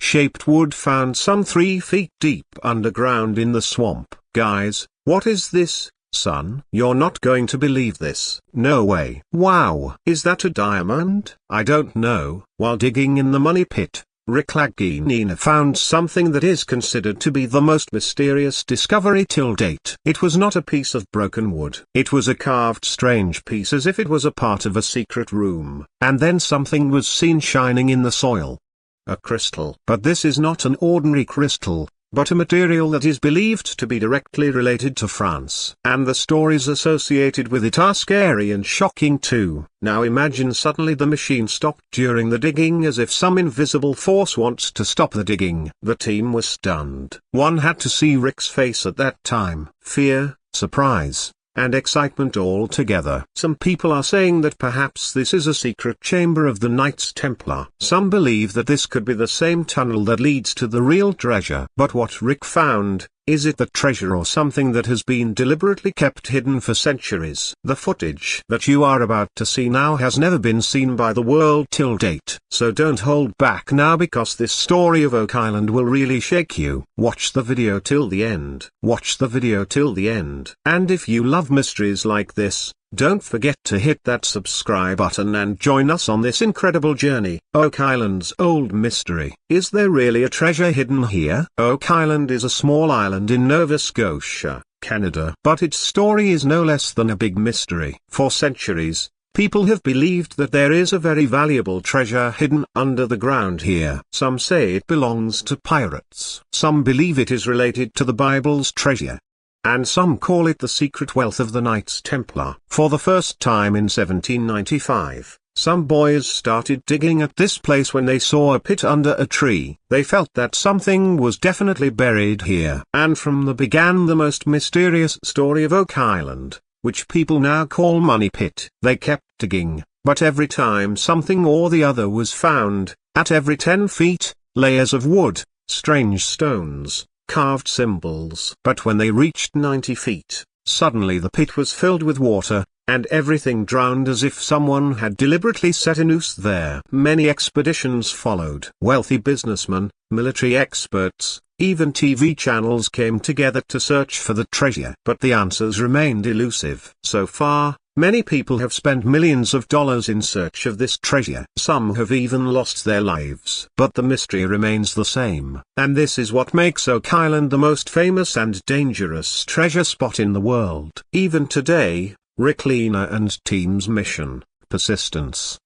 shaped wood found some 3 feet deep underground in the swamp. Guys, what is this, son? You're not going to believe this. No way. Wow. Is that a diamond? I don't know. While digging in the money pit, Rick Lagina found something that is considered to be the most mysterious discovery till date. It was not a piece of broken wood. It was a carved strange piece as if it was a part of a secret room. And then something was seen shining in the soil. A crystal. But this is not an ordinary crystal, but a material that is believed to be directly related to France. And the stories associated with it are scary and shocking too. Now imagine suddenly the machine stopped during the digging as if some invisible force wants to stop the digging. The team was stunned. One had to see Rick's face at that time. Fear, surprise, and excitement all together. Some people are saying that perhaps this is a secret chamber of the Knights Templar. Some believe that this could be the same tunnel that leads to the real treasure. But what Rick found, is it the treasure or something that has been deliberately kept hidden for centuries? The footage that you are about to see now has never been seen by the world till date. So don't hold back now, because this story of Oak Island will really shake you. Watch the video till the end. Watch the video till the end. And if you love mysteries like this, don't forget to hit that subscribe button and join us on this incredible journey. Oak Island's old mystery. Is there really a treasure hidden here? Oak Island is a small island in Nova Scotia, Canada. But its story is no less than a big mystery. For centuries, people have believed that there is a very valuable treasure hidden under the ground here. Some say it belongs to pirates. Some believe it is related to the Bible's treasure. And some call it the secret wealth of the Knights Templar. For the first time in 1795, some boys started digging at this place when they saw a pit under a tree. They felt that something was definitely buried here. And from the began the most mysterious story of Oak Island, which people now call Money Pit. They kept digging, but every time something or the other was found, at every 10 feet, layers of wood, strange stones, carved symbols. But when they reached 90 feet, suddenly the pit was filled with water, and everything drowned as if someone had deliberately set a noose there. Many expeditions followed. Wealthy businessmen, military experts, even TV channels came together to search for the treasure. But the answers remained elusive. So far, many people have spent millions of dollars in search of this treasure. Some have even lost their lives. But the mystery remains the same. And this is what makes Oak Island the most famous and dangerous treasure spot in the world. Even today, Rick Lagina and team's mission, persistence,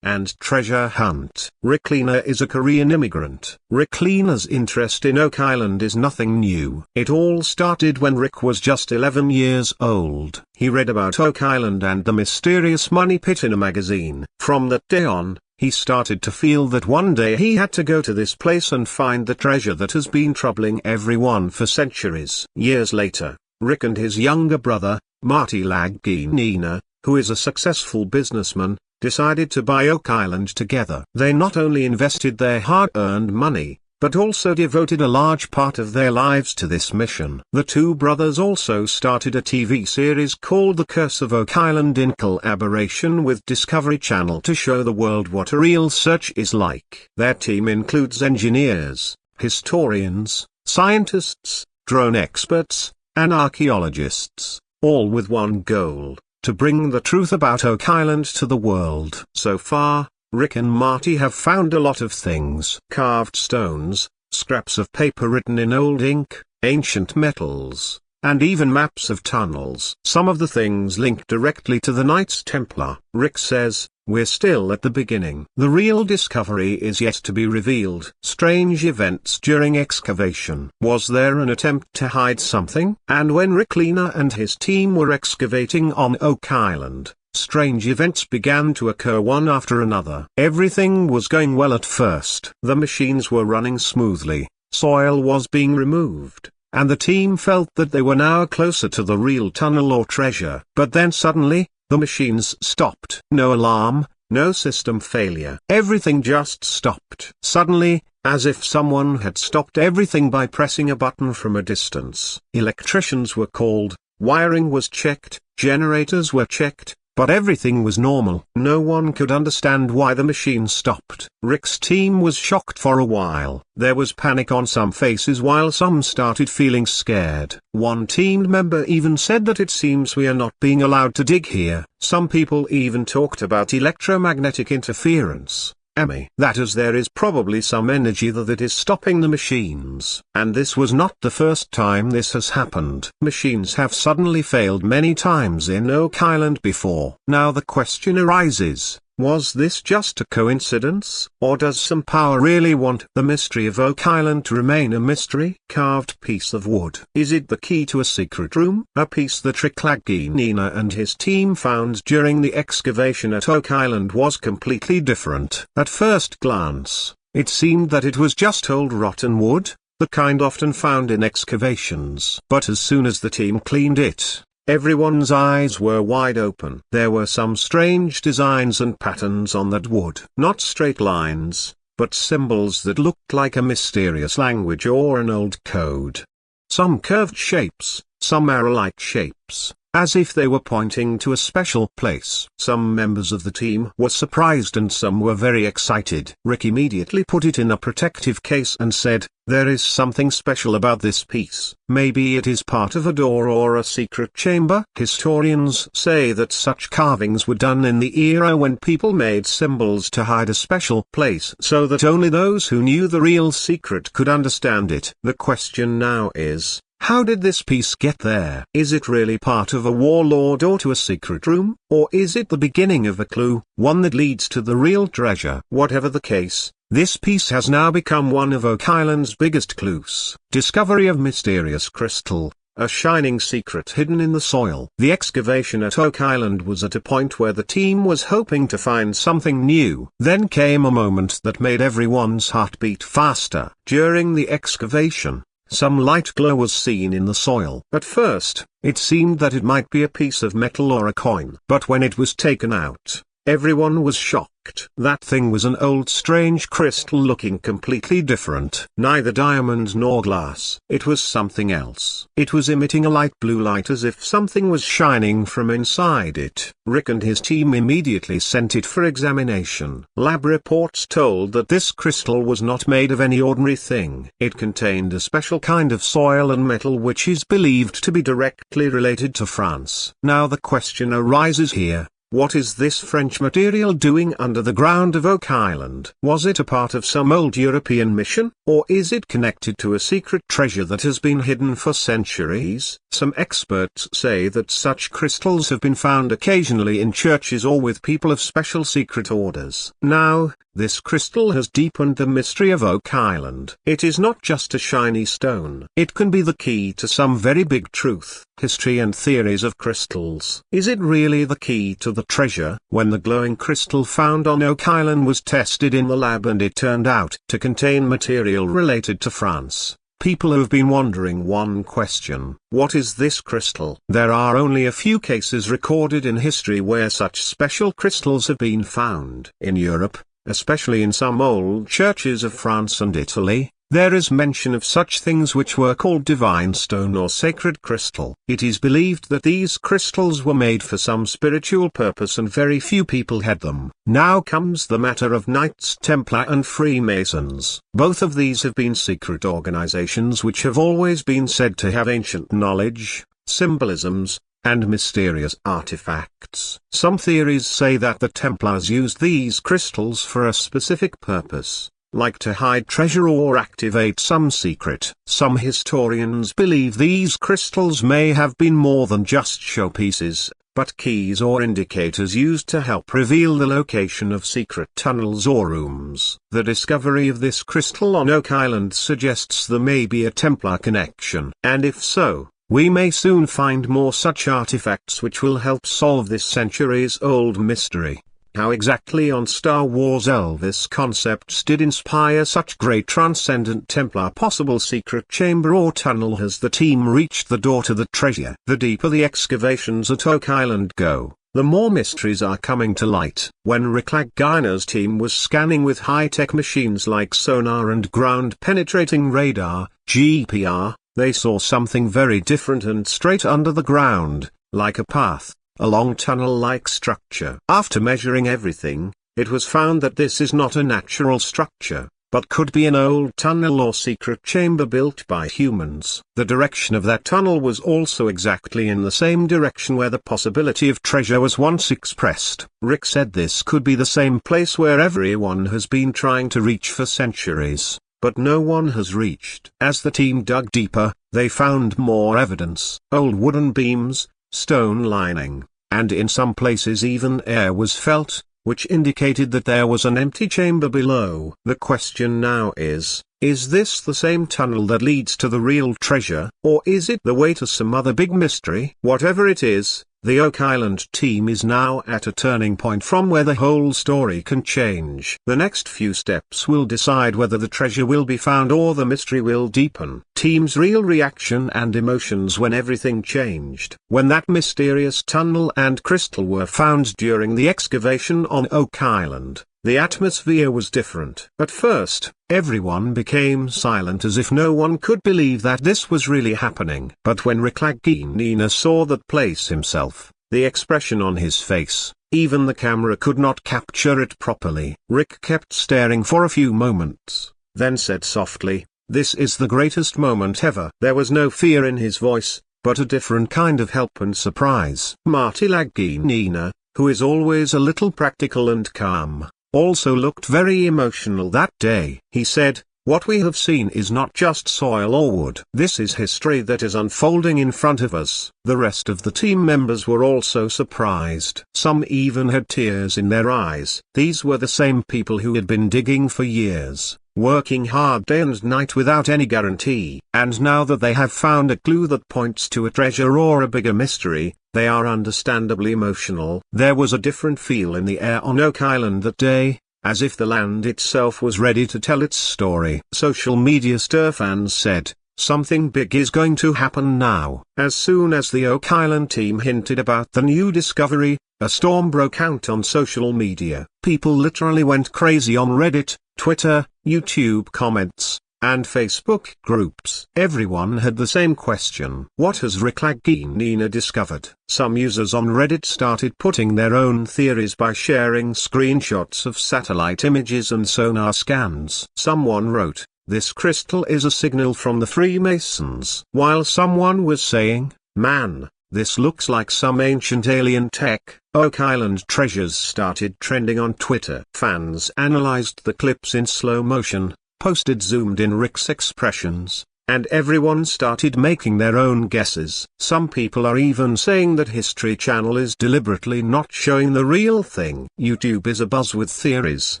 and treasure hunt. Rick Lagina is a Korean immigrant. Rick Lagina's interest in Oak Island is nothing new. It all started when Rick was just 11 years old. He read about Oak Island and the mysterious money pit in a magazine. From that day on, he started to feel that one day he had to go to this place and find the treasure that has been troubling everyone for centuries. Years later, Rick and his younger brother, Marty Lagina, who is a successful businessman, decided to buy Oak Island together. They not only invested their hard-earned money, but also devoted a large part of their lives to this mission. The two brothers also started a TV series called The Curse of Oak Island in collaboration with Discovery Channel to show the world what a real search is like. Their team includes engineers, historians, scientists, drone experts, and archaeologists, all with one goal: to bring the truth about Oak Island to the world. So far, Rick and Marty have found a lot of things. Carved stones, scraps of paper written in old ink, ancient metals, and even maps of tunnels. Some of the things link directly to the Knights Templar. Rick says, "We're still at the beginning. The real discovery is yet to be revealed." Strange events during excavation. Was there an attempt to hide something? And when Rick Lagina and his team were excavating on Oak Island, strange events began to occur one after another. Everything was going well at first. The machines were running smoothly, soil was being removed, and the team felt that they were now closer to the real tunnel or treasure. But then suddenly, the machines stopped. No alarm, no system failure. Everything just stopped. Suddenly, as if someone had stopped everything by pressing a button from a distance. Electricians were called, wiring was checked, generators were checked, but everything was normal. No one could understand why the machine stopped. Rick's team was shocked for a while. There was panic on some faces while some started feeling scared. One team member even said that it seems we are not being allowed to dig here. Some people even talked about electromagnetic interference. That is, there is probably some energy that is stopping the machines. And this was not the first time this has happened. Machines have suddenly failed many times in Oak Island before. Now the question arises, was this just a coincidence, or does some power really want the mystery of Oak Island to remain a mystery? Carved piece of wood. Is it the key to a secret room? A piece that Rick Lagina and his team found during the excavation at Oak Island was completely different. At first glance, it seemed that it was just old rotten wood, the kind often found in excavations. But as soon as the team cleaned it, everyone's eyes were wide open. There were some strange designs and patterns on that wood. Not straight lines, but symbols that looked like a mysterious language or an old code. Some curved shapes, some arrow-like shapes, as if they were pointing to a special place. Some members of the team were surprised and some were very excited. Rick immediately put it in a protective case and said, "There is something special about this piece. Maybe it is part of a door or a secret chamber." Historians say that such carvings were done in the era when people made symbols to hide a special place so that only those who knew the real secret could understand it. The question now is, how did this piece get there? Is it really part of a warlord or to a secret room? Or is it the beginning of a clue, one that leads to the real treasure? Whatever the case, this piece has now become one of Oak Island's biggest clues. Discovery of mysterious crystal, a shining secret hidden in the soil. The excavation at Oak Island was at a point where the team was hoping to find something new. Then came a moment that made everyone's heart beat faster. During the excavation, some light glow was seen in the soil. At first, it seemed that it might be a piece of metal or a coin. But when it was taken out, everyone was shocked. That thing was an old strange crystal looking completely different. Neither diamond nor glass. It was something else. It was emitting a light blue light as if something was shining from inside it. Rick and his team immediately sent it for examination. Lab reports told that this crystal was not made of any ordinary thing. It contained a special kind of soil and metal which is believed to be directly related to France. Now the question arises here. What is this French material doing under the ground of Oak Island? Was it a part of some old European mission, or is it connected to a secret treasure that has been hidden for centuries? Some experts say that such crystals have been found occasionally in churches or with people of special secret orders. Now, this crystal has deepened the mystery of Oak Island. It is not just a shiny stone. It can be the key to some very big truth. History and theories of crystals. Is it really the key to the treasure? When the glowing crystal found on Oak Island was tested in the lab and it turned out to contain material related to France, people have been wondering one question: what is this crystal? There are only a few cases recorded in history where such special crystals have been found. In Europe, especially in some old churches of France and Italy, there is mention of such things which were called divine stone or sacred crystal. It is believed that these crystals were made for some spiritual purpose and very few people had them. Now comes the matter of Knights Templar and Freemasons. Both of these have been secret organizations which have always been said to have ancient knowledge, symbolisms, and mysterious artifacts. Some theories say that the Templars used these crystals for a specific purpose, like to hide treasure or activate some secret. Some historians believe these crystals may have been more than just showpieces, but keys or indicators used to help reveal the location of secret tunnels or rooms. The discovery of this crystal on Oak Island suggests there may be a Templar connection, and if so, we may soon find more such artifacts which will help solve this centuries-old mystery. How exactly on Star Wars Elvis concepts did inspire such great transcendent Templar possible secret chamber or tunnel has the team reached the door to the treasure? The deeper the excavations at Oak Island go, the more mysteries are coming to light. When Rick Lagina's team was scanning with high-tech machines like sonar and ground-penetrating radar, GPR, they saw something very different and straight under the ground, like a path, a long tunnel-like structure. After measuring everything, it was found that this is not a natural structure, but could be an old tunnel or secret chamber built by humans. The direction of that tunnel was also exactly in the same direction where the possibility of treasure was once expressed. Rick said this could be the same place where everyone has been trying to reach for centuries, but no one has reached. As the team dug deeper, they found more evidence. Old wooden beams, stone lining, and in some places even air was felt, which indicated that there was an empty chamber below. The question now is this the same tunnel that leads to the real treasure, or is it the way to some other big mystery? Whatever it is, the Oak Island team is now at a turning point from where the whole story can change. The next few steps will decide whether the treasure will be found or the mystery will deepen. Team's real reaction and emotions when everything changed. When that mysterious tunnel and crystal were found during the excavation on Oak Island, the atmosphere was different. At first, everyone became silent as if no one could believe that this was really happening. But when Rick Lagina saw that place himself, the expression on his face, even the camera could not capture it properly. Rick kept staring for a few moments, then said softly, "This is the greatest moment ever." There was no fear in his voice, but a different kind of help and surprise. Marty Lagina, who is always a little practical and calm, also looked very emotional that day. He said, "What we have seen is not just soil or wood. This is history that is unfolding in front of us." The rest of the team members were also surprised. Some even had tears in their eyes. These were the same people who had been digging for years, working hard day and night without any guarantee. And now that they have found a clue that points to a treasure or a bigger mystery, they are understandably emotional. There was a different feel in the air on Oak Island that day, as if the land itself was ready to tell its story. Social media star fans said, "Something big is going to happen now." As soon as the Oak Island team hinted about the new discovery, a storm broke out on social media. People literally went crazy on Reddit, Twitter, YouTube comments, and Facebook groups. Everyone had the same question. What has Rick Lagina discovered? Some users on Reddit started putting their own theories by sharing screenshots of satellite images and sonar scans. Someone wrote, "This crystal is a signal from the Freemasons." While someone was saying, "Man, this looks like some ancient alien tech." Oak Island treasures started trending on Twitter. Fans analyzed the clips in slow motion, posted zoomed-in Rick's expressions, and everyone started making their own guesses. Some people are even saying that History Channel is deliberately not showing the real thing. YouTube is abuzz with theories.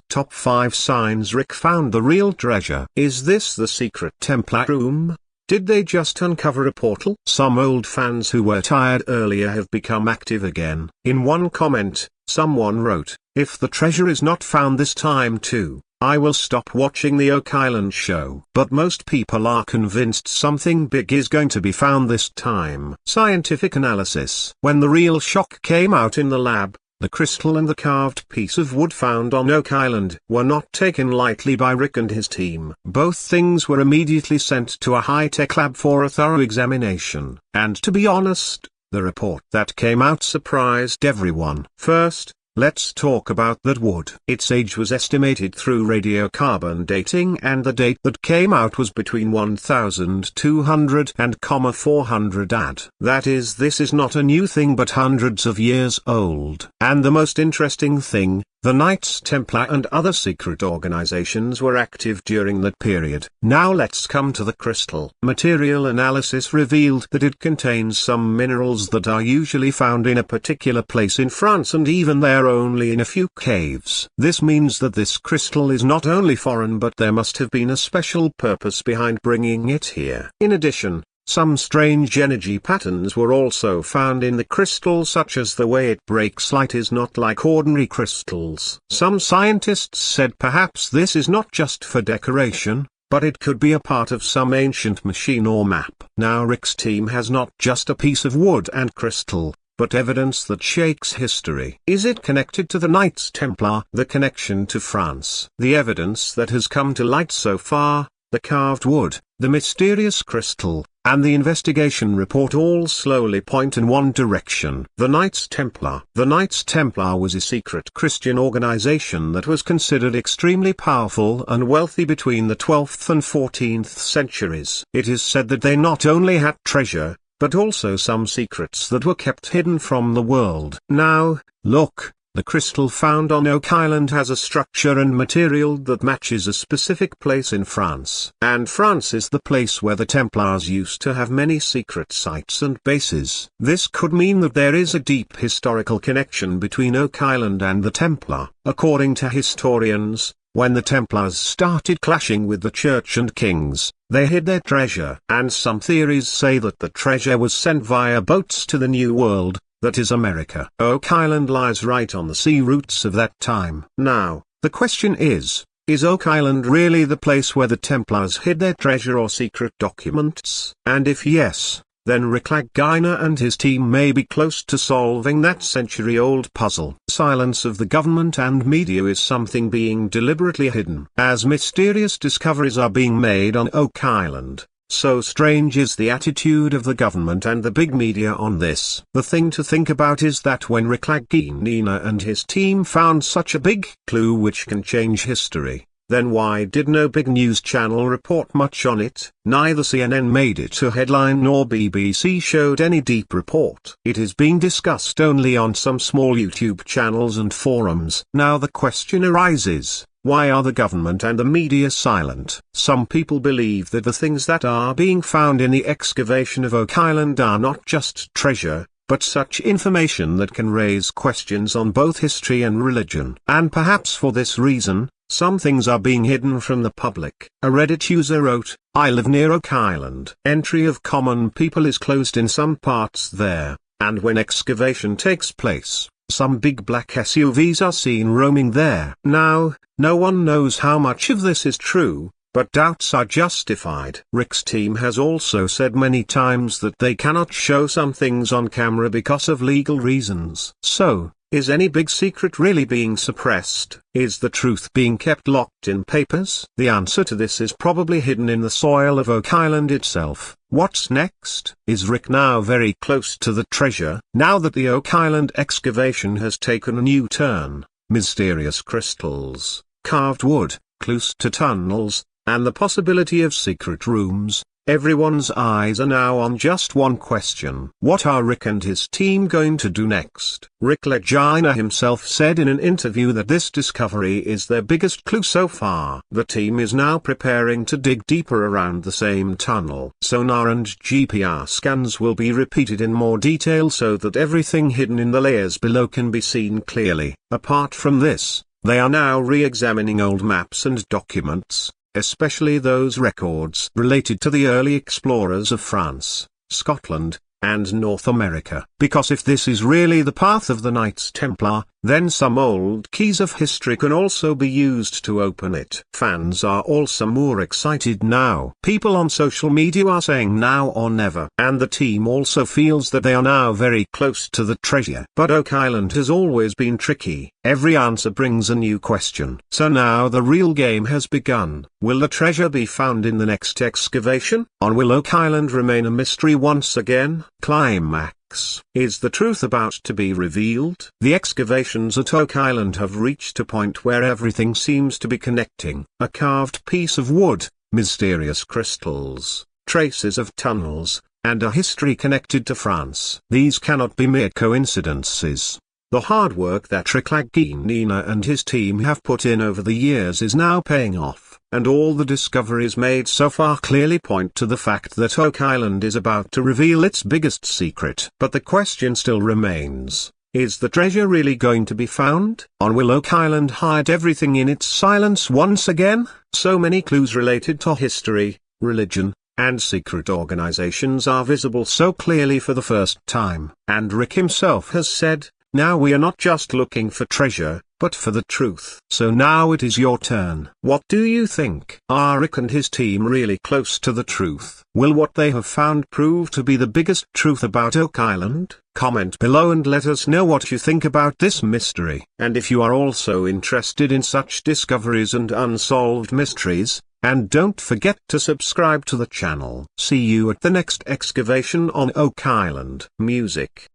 Top 5 signs Rick found the real treasure. Is this the secret Templar room? Did they just uncover a portal? Some old fans who were tired earlier have become active again. In one comment, someone wrote, "If the treasure is not found this time too, I will stop watching the Oak Island show." But most people are convinced something big is going to be found this time. Scientific analysis. When the real shock came out in the lab, the crystal and the carved piece of wood found on Oak Island were not taken lightly by Rick and his team. Both things were immediately sent to a high-tech lab for a thorough examination. And to be honest, the report that came out surprised everyone. First, let's talk about that wood. Its age was estimated through radiocarbon dating, and the date that came out was between 1200 and 400 AD. That is, this is not a new thing but hundreds of years old. And the most interesting thing, the Knights Templar and other secret organizations were active during that period. Now let's come to the crystal. Material analysis revealed that it contains some minerals that are usually found in a particular place in France and even there only in a few caves. This means that this crystal is not only foreign but there must have been a special purpose behind bringing it here. In addition, some strange energy patterns were also found in the crystal, such as the way it breaks light is not like ordinary crystals. Some scientists said perhaps this is not just for decoration, but it could be a part of some ancient machine or map. Now Rick's team has not just a piece of wood and crystal, but evidence that shakes history. Is it connected to the Knights Templar? The connection to France. The evidence that has come to light so far, the carved wood, the mysterious crystal, and the investigation report all slowly point in one direction. The Knights Templar. The Knights Templar was a secret Christian organization that was considered extremely powerful and wealthy between the 12th and 14th centuries. It is said that they not only had treasure, but also some secrets that were kept hidden from the world. Now, look. The crystal found on Oak Island has a structure and material that matches a specific place in France. And France is the place where the Templars used to have many secret sites and bases. This could mean that there is a deep historical connection between Oak Island and the Templar. According to historians, when the Templars started clashing with the church and kings, they hid their treasure. And some theories say that the treasure was sent via boats to the New World, that is America. Oak Island lies right on the sea routes of that time. Now, the question is Oak Island really the place where the Templars hid their treasure or secret documents? And if yes, then Rick Lagina and his team may be close to solving that century-old puzzle. Silence of the government and media is something being deliberately hidden. As mysterious discoveries are being made on Oak Island, so strange is the attitude of the government and the big media on this. The thing to think about is that when Rick Lagina and his team found such a big clue which can change history, then why did no big news channel report much on it? Neither CNN made it a headline nor BBC showed any deep report. It is being discussed only on some small YouTube channels and forums. Now the question arises, why are the government and the media silent? Some people believe that the things that are being found in the excavation of Oak Island are not just treasure, but such information that can raise questions on both history and religion. And perhaps for this reason, some things are being hidden from the public. A Reddit user wrote, "I live near Oak Island. Entry of common people is closed in some parts there, and when excavation takes place, some big black SUVs are seen roaming there." Now, no one knows how much of this is true, but doubts are justified. Rick's team has also said many times that they cannot show some things on camera because of legal reasons. So, is any big secret really being suppressed? Is the truth being kept locked in papers? The answer to this is probably hidden in the soil of Oak Island itself. What's next? Is Rick now very close to the treasure? Now that the Oak Island excavation has taken a new turn, mysterious crystals, carved wood, clues to tunnels, and the possibility of secret rooms, everyone's eyes are now on just one question. What are Rick and his team going to do next? Rick Lagina himself said in an interview that this discovery is their biggest clue so far. The team is now preparing to dig deeper around the same tunnel. Sonar and GPR scans will be repeated in more detail so that everything hidden in the layers below can be seen clearly. Apart from this, they are now re-examining old maps and documents, especially those records related to the early explorers of France, Scotland, and North America. Because if this is really the path of the Knights Templar, then some old keys of history can also be used to open it. Fans are also more excited now. People on social media are saying now or never. And the team also feels that they are now very close to the treasure. But Oak Island has always been tricky. Every answer brings a new question. So now the real game has begun. Will the treasure be found in the next excavation? Or will Oak Island remain a mystery once again? Climax. Is the truth about to be revealed? The excavations at Oak Island have reached a point where everything seems to be connecting. A carved piece of wood, mysterious crystals, traces of tunnels, and a history connected to France. These cannot be mere coincidences. The hard work that Rick Lagina and his team have put in over the years is now paying off, and all the discoveries made so far clearly point to the fact that Oak Island is about to reveal its biggest secret. But the question still remains, is the treasure really going to be found? Or will Oak Island hide everything in its silence once again? So many clues related to history, religion, and secret organizations are visible so clearly for the first time. And Rick himself has said, now we are not just looking for treasure, but for the truth. So now it is your turn. What do you think? Are Rick and his team really close to the truth? Will what they have found prove to be the biggest truth about Oak Island? Comment below and let us know what you think about this mystery. And if you are also interested in such discoveries and unsolved mysteries, And don't forget to subscribe to the channel. See you at the next excavation on Oak Island. Music.